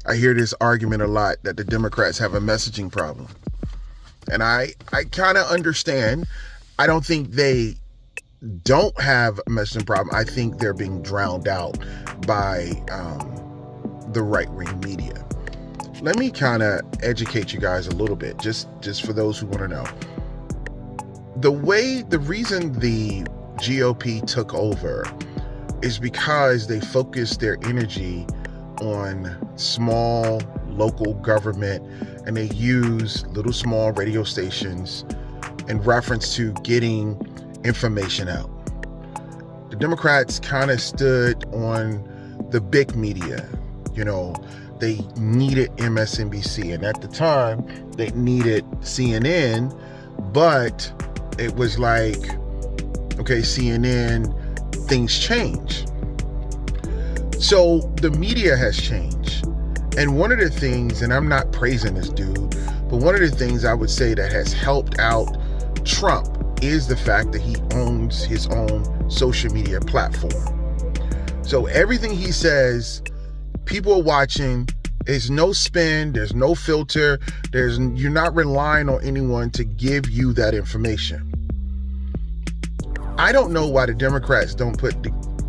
I hear this argument a lot that the Democrats have a messaging problem. And I kind of understand. I don't think they don't have a messaging problem. I think they're being drowned out by the right-wing media. Let me kind of educate you guys a little bit, just for those who want to know. The reason the GOP took over is because they focused their energy on small local government, and they use little small radio stations in reference to getting information out. The Democrats kind of stood on the big media. You know, they needed MSNBC, and at the time they needed CNN, but it was like, okay, CNN, things change. So the media has changed. And one of the things, and I'm not praising this dude, but one of the things I would say that has helped out Trump is the fact that he owns his own social media platform. So everything he says, people are watching. There's no spin, there's no filter, you're not relying on anyone to give you that information. I don't know why the Democrats don't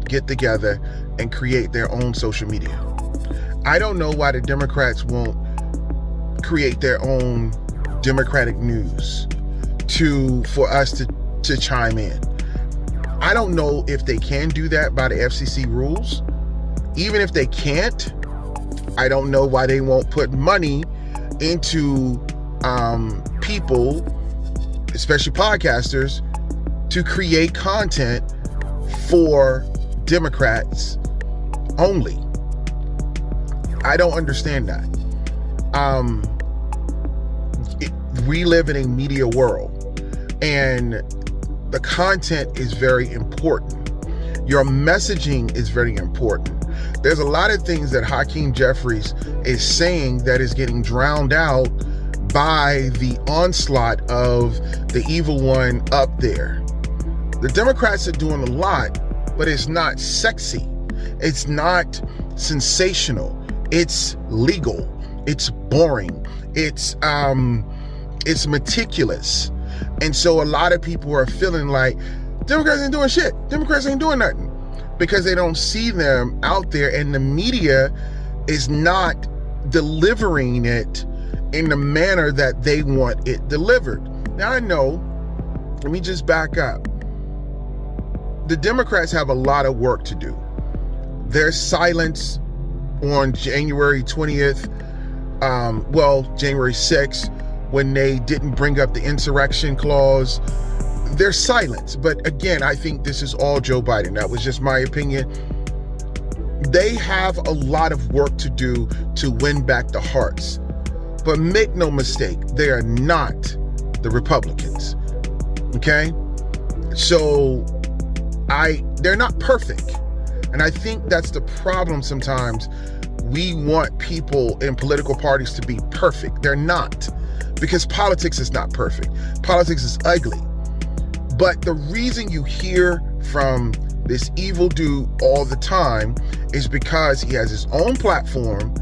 get together and create their own social media. I don't know why the Democrats won't create their own Democratic news for us to chime in. I don't know if they can do that by the FCC rules. Even if they can't, I don't know why they won't put money into people, especially podcasters, to create content for Democrats only. I don't understand that. We live in a media world, and the content is very important. Your messaging is very important. There's a lot of things that Hakeem Jeffries is saying that is getting drowned out by the onslaught of the evil one up there. The Democrats are doing a lot, but it's not sexy. It's not sensational. It's legal. It's boring. It's meticulous. And so a lot of people are feeling like Democrats ain't doing shit. Democrats ain't doing nothing, because they don't see them out there, and the media is not delivering it in the manner that they want it delivered. Now I know, let me just back up. The Democrats have a lot of work to do. Their silence on January 20th, January 6th, when they didn't bring up the insurrection clause, their silence. But again, I think this is all Joe Biden. That was just my opinion. They have a lot of work to do to win back the hearts. But make no mistake, they are not the Republicans. Okay? So they're not perfect. And I think that's the problem sometimes. We want people in political parties to be perfect. They're not. Because politics is not perfect. Politics is ugly. But the reason you hear from this evil dude all the time is because he has his own platform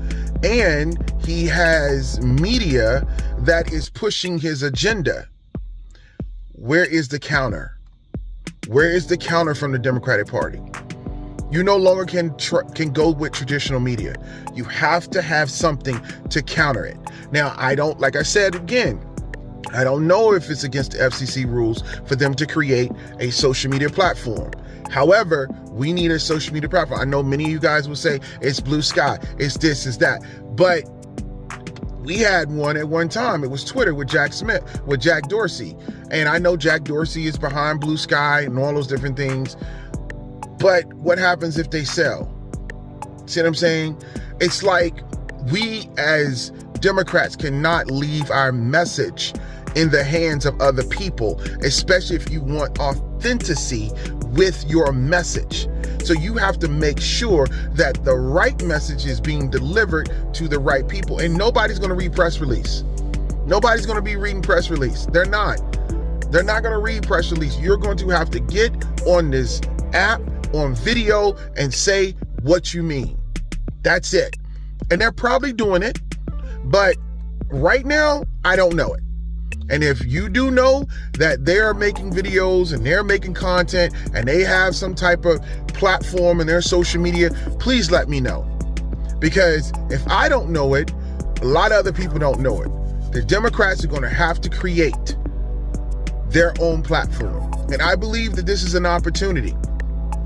and he has media that is pushing his agenda. Where is the counter? Where is the counter from the Democratic Party? You no longer can go with traditional media. You have to have something to counter it. Now, like I said again, I don't know if it's against the FCC rules for them to create a social media platform. However, we need a social media platform. I know many of you guys will say it's Blue Sky, it's this, it's that. But we had one at one time. It was Twitter with Jack Dorsey. And I know Jack Dorsey is behind Blue Sky and all those different things. But what happens if they sell? See what I'm saying? It's like we as Democrats cannot leave our message in the hands of other people, especially if you want authenticity with your message. So you have to make sure that the right message is being delivered to the right people. And nobody's going to read press release. Nobody's going to be reading press release. They're not. They're not going to read press release. You're going to have to get on this app, on video, and say what you mean. That's it. And they're probably doing it, but right now, I don't know it. And if you do know that they're making videos and they're making content and they have some type of platform in their social media, please let me know. Because if I don't know it, a lot of other people don't know it. The Democrats are going to have to create their own platform. And I believe that this is an opportunity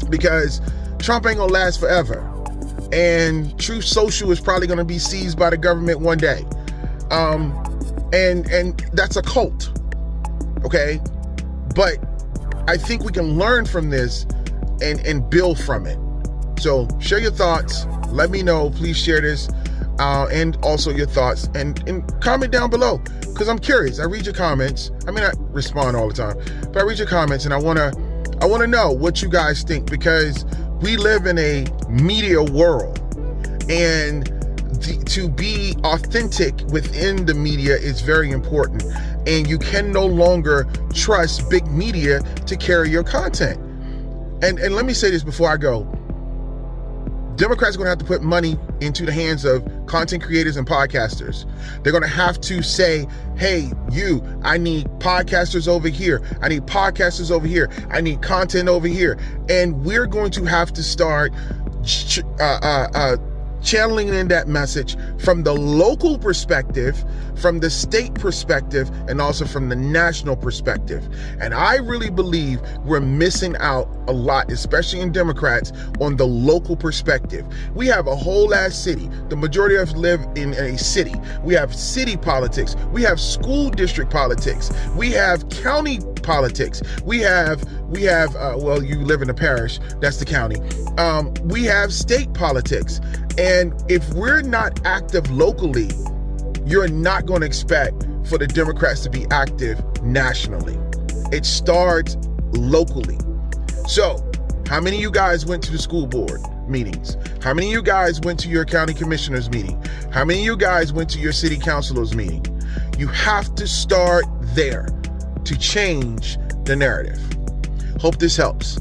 because Trump ain't gonna last forever. And Truth Social is probably gonna be seized by the government one day. And that's a cult, okay? But I think we can learn from this and build from it. So share your thoughts. Let me know. Please share this and also your thoughts and comment down below because I'm curious. I read your comments. I mean, I respond all the time, but I read your comments and I want to know what you guys think because we live in a media world and to be authentic within the media is very important, and you can no longer trust big media to carry your content. And let me say this before I go. Democrats are going to have to put money into the hands of content creators and podcasters. They're going to have to say, hey, I need podcasters over here. I need podcasters over here. I need content over here. And we're going to have to start channeling in that message from the local perspective, from the state perspective, and also from the national perspective. And I really believe we're missing out a lot, especially in Democrats, on the local perspective. We have a whole ass city. The majority of us live in a city. We have city politics. We have school district politics. We have county politics. We have well, you live in a parish, that's the county. We have state politics. And if we're not active locally, you're not going to expect for the Democrats to be active nationally. It starts locally. So, how many of you guys went to the school board meetings? How many of you guys went to your county commissioners meeting? How many of you guys went to your city councilors meeting? You have to start there to change the narrative. Hope this helps.